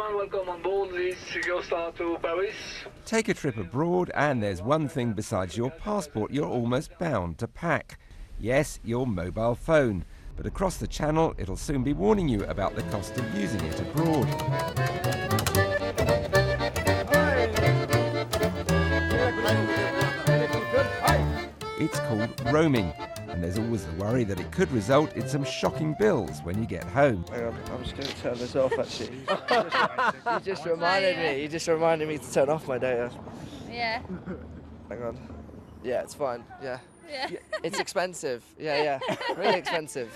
gentlemen, welcome on board this Eurostar to Paris. Take a trip abroad and there's one thing besides your passport you're almost bound to pack. Yes, your mobile phone. But across the channel, it'll soon be warning you about the cost of using it abroad. It's called roaming, and there's always the worry that it could result in some shocking bills when you get home. Hang on, I'm just going to turn this off actually. You just reminded me to turn off my data. Yeah. Hang on. Yeah, it's fine. Yeah. Yeah. It's expensive. Yeah. Really expensive.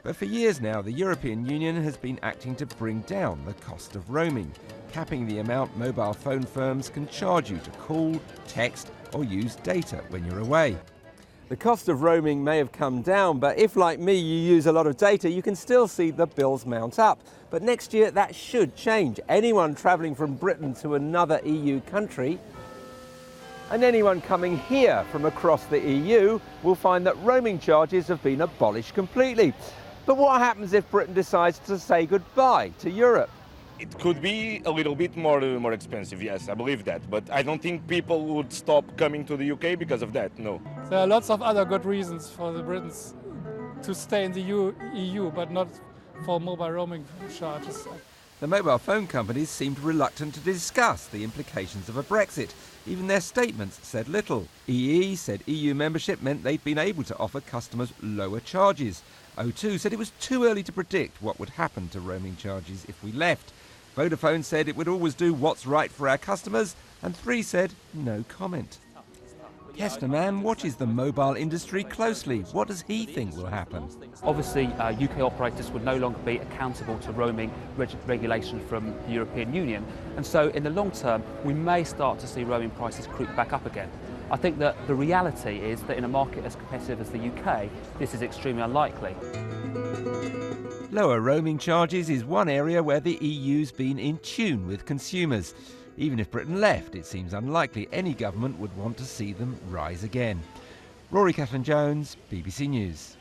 But for years now, the European Union has been acting to bring down the cost of roaming, capping the amount mobile phone firms can charge you to call, text or use data when you're away. The cost of roaming may have come down, but if, like me, you use a lot of data, you can still see the bills mount up. But next year, that should change. Anyone travelling from Britain to another EU country and anyone coming here from across the EU will find that roaming charges have been abolished completely. But what happens if Britain decides to say goodbye to Europe? It could be a little bit more expensive, yes, I believe that. But I don't think people would stop coming to the UK because of that, no. There are lots of other good reasons for the Britons to stay in the EU, but not for mobile roaming charges. The mobile phone companies seemed reluctant to discuss the implications of a Brexit. Even their statements said little. EE said EU membership meant they'd been able to offer customers lower charges. O2 said it was too early to predict what would happen to roaming charges if we left. Vodafone said it would always do what's right for our customers, and Three said no comment. Kesterman watches the mobile industry closely. What does he think will happen? Obviously, UK operators would no longer be accountable to roaming regulation from the European Union, and so in the long term we may start to see roaming prices creep back up again. I think that the reality is that in a market as competitive as the UK, this is extremely unlikely. Lower roaming charges is one area where the EU's been in tune with consumers. Even if Britain left, it seems unlikely any government would want to see them rise again. Rory Cellan-Jones, BBC News.